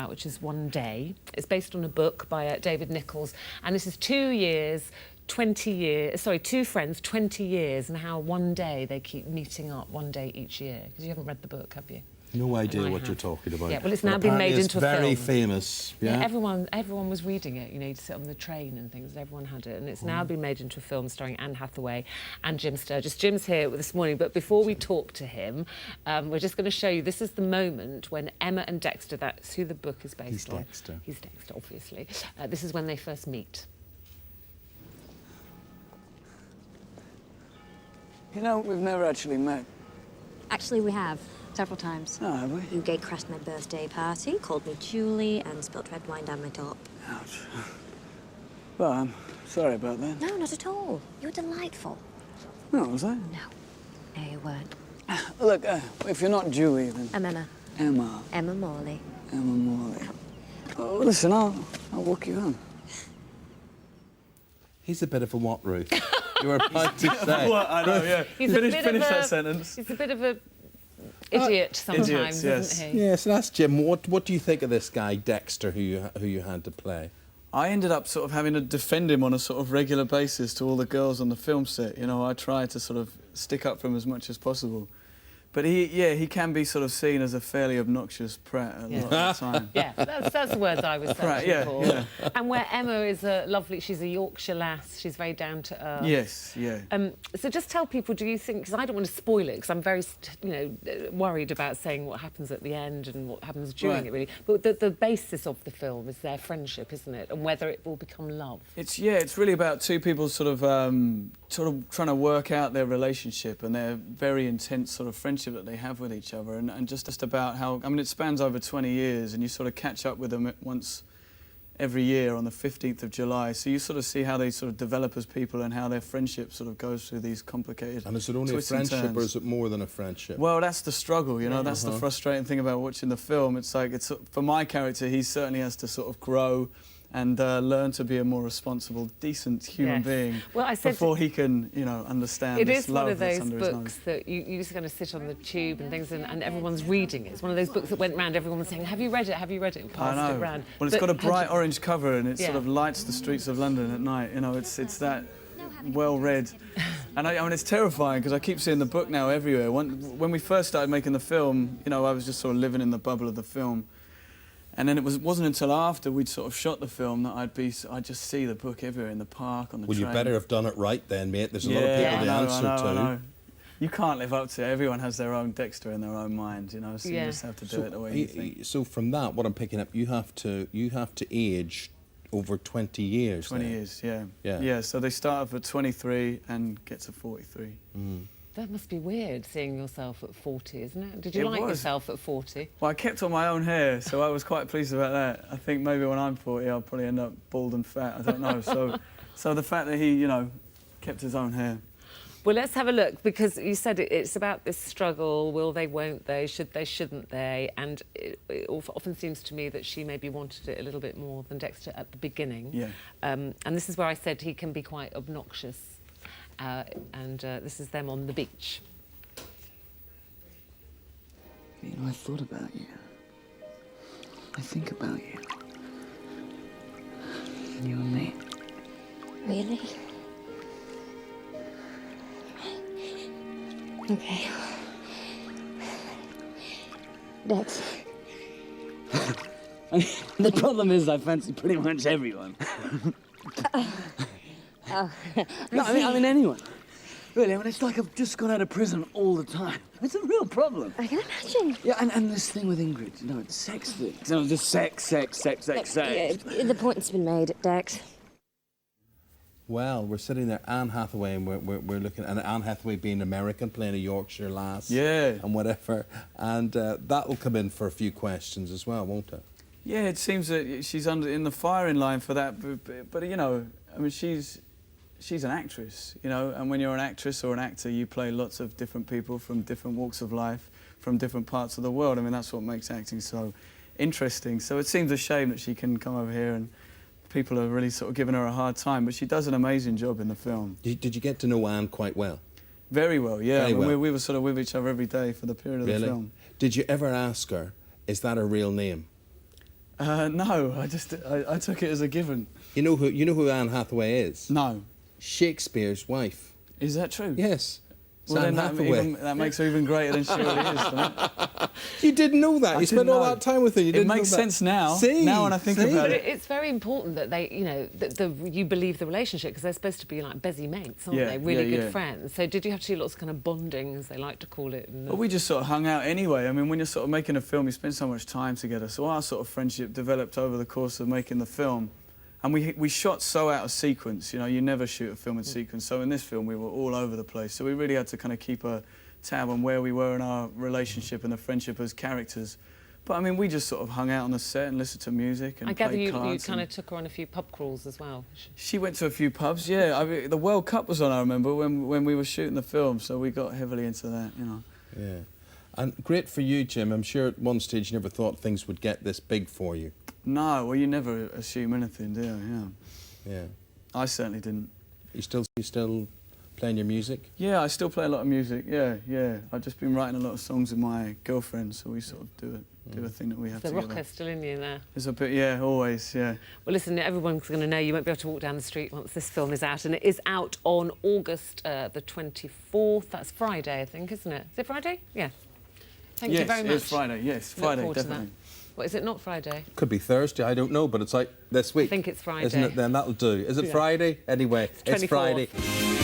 which is One Day. It's based on a book by David Nicholls, and this is 2 years, 20 years, sorry, two friends, 20 years, and how one day they keep meeting up, one day each year. Because you haven't read the book, have you? No idea what you're talking about. Yeah, well, it's now been made into a film. Very famous. Yeah, everyone was reading it. You know, you'd sit on the train and things. Everyone had it, and it's now been made into a film starring Anne Hathaway and Jim Sturgess. Jim's here this morning, but before we talk to him, we're just going to show you. This is the moment when Emma and Dexter. That's who the book is based on. Dexter. He's Dexter, obviously. This is when they first meet. You know, we've never actually met. Actually, we have. Several times. Oh, have we? You gate-crashed my birthday party, called me Julie, and spilt red wine down my top. Ouch. Well, I'm sorry about that. No, not at all. You were delightful. No, was I? No. No, you weren't. Look, if you're not Julie, then... I'm Emma. Emma. Emma Morley. Emma Morley. Oh, listen, I'll walk you home. He's a bit of a what, Ruth? You were about to say. What? I know, yeah. Finish that sentence. He's a bit of a idiot sometimes, idiots, yes. isn't he? Yes, that's Jim. What do you think of this guy, Dexter, who you had to play? I ended up sort of having to defend him on a sort of regular basis to all the girls on the film set. You know, I tried to sort of stick up for him as much as possible. But he can be sort of seen as a fairly obnoxious prat a lot of the time. Yeah, that's the words I was searching for. Yeah. And where Emma is a lovely, she's a Yorkshire lass, she's very down to earth. Yes, yeah. So just tell people, do you think, because I don't want to spoil it, because I'm very, worried about saying what happens at the end and what happens during it, really. But the basis of the film is their friendship, isn't it? And whether it will become love. It's really about two people sort of trying to work out their relationship and their very intense sort of friendship that they have with each other, and just about how, I mean, it spans over 20 years, and you sort of catch up with them once every year on the 15th of July, so you sort of see how they sort of develop as people and how their friendship sort of goes through these complicated And is it only a friendship or is it more than a friendship? Well, that's the struggle, you know, that's the frustrating thing about watching the film. It's like, for my character, he certainly has to sort of grow and learn to be a more responsible, decent human being before he can, understand this love that's under his nose. It is one of those books that you just kind of sit on the tube and things, and everyone's reading it. It's one of those books that went round, everyone was saying, have you read it, have you read it? And passed it round. Well, it's got a bright orange cover and it sort of lights the streets of London at night. You know, it's that well-read. And I mean, it's terrifying because I keep seeing the book now everywhere. When we first started making the film, I was just sort of living in the bubble of the film. And then it wasn't until after we'd sort of shot the film that I'd just see the book everywhere in the park, on the train. Well, you better have done it right then, mate. There's a lot of people to answer to. I know. You can't live up to it. Everyone has their own Dexter in their own mind, so you just have to do it the way you think. So from that, what I'm picking up, you have to age over 20 years. 20 years, yeah. Yeah, so they start off at 23 and get to 43. Mm. That must be weird, seeing yourself at 40, isn't it? Did you like yourself at 40? Well, I kept on my own hair, so I was quite pleased about that. I think maybe when I'm 40, I'll probably end up bald and fat, I don't know. So the fact that he, kept his own hair. Well, let's have a look, because you said it's about this struggle, will they, won't they, should they, shouldn't they, and it often seems to me that she maybe wanted it a little bit more than Dexter at the beginning. Yeah. And this is where I said he can be quite obnoxious. This is them on the beach. I thought about you. I think about you. You and me. Really? Okay. Dex. The problem is I fancy pretty much everyone. No, I mean anyone. Really, it's like I've just got out of prison all the time. It's a real problem. I can imagine. Yeah, and this thing with Ingrid, it's sex things. Just sex. Yeah, the point's been made, Dex. Well, we're sitting there, Anne Hathaway, and we're looking at Anne Hathaway being American, playing a Yorkshire lass. Yeah. And whatever. And that will come in for a few questions as well, won't it? Yeah, it seems that she's in the firing line for that, but I mean, she's an actress, and when you're an actress or an actor, you play lots of different people from different walks of life, from different parts of the world. I mean, that's what makes acting so interesting. So it seems a shame that she can come over here and people are really sort of giving her a hard time, but she does an amazing job in the film. Did you get to know Anne quite well? Very well, yeah. Very well. We were sort of with each other every day for the period of the film. Did you ever ask her, is that her real name? No, I took it as a given. You know who Anne Hathaway is? No. Shakespeare's wife. Is that true? Yes. It's Well, Anne then Hathaway. that makes her even greater than she really is, doesn't it? You didn't know that. I You spent didn't all know. that time with her. You It didn't makes know that. sense now. See? Now when I think See? about But it. it's very important that they, you know, that you believe the relationship, because they're supposed to be like busy mates, aren't Yeah, they? Really yeah, good yeah. friends. So did you have to do lots of kind of bonding, as they like to call it? And, Well, we just sort of hung out anyway. I mean, when you're sort of making a film, you spend so much time together. So our sort of friendship developed over the course of making the film. And we shot so out of sequence, you know, you never shoot a film in sequence. So in this film, we were all over the place. So we really had to kind of keep a tab on where we were in our relationship and the friendship as characters. But I mean, we just sort of hung out on the set and listened to music and I gather played you cards. kind of took her on a few pub crawls as well. She went to a few pubs, yeah. I mean, the World Cup was on, I remember, when we were shooting the film, so we got heavily into that, you know. Yeah. And great for you, Jim. I'm sure at one stage you never thought things would get this big for you. No, well, you never assume anything, do you? Yeah. Yeah. I certainly didn't. You still playing your music? Yeah, I still play a lot of music, yeah. I've just been writing a lot of songs with my girlfriend, so we sort of do a thing that we have The together. rocker still in you there. It's a bit, yeah, always, yeah. Well, listen, everyone's going to know you won't be able to walk down the street once this film is out, and it is out on August the 24th. That's Friday, I think, isn't it? Is it Friday? Yeah. Thank you very much. Yes, it's Friday, yes, Look Friday, forward to that. definitely. What, is it not Friday? Could be Thursday, I don't know, but it's like this week. I think it's Friday. Isn't it then? That'll do. Is it Yeah. Friday? Anyway, it's 24th. Friday.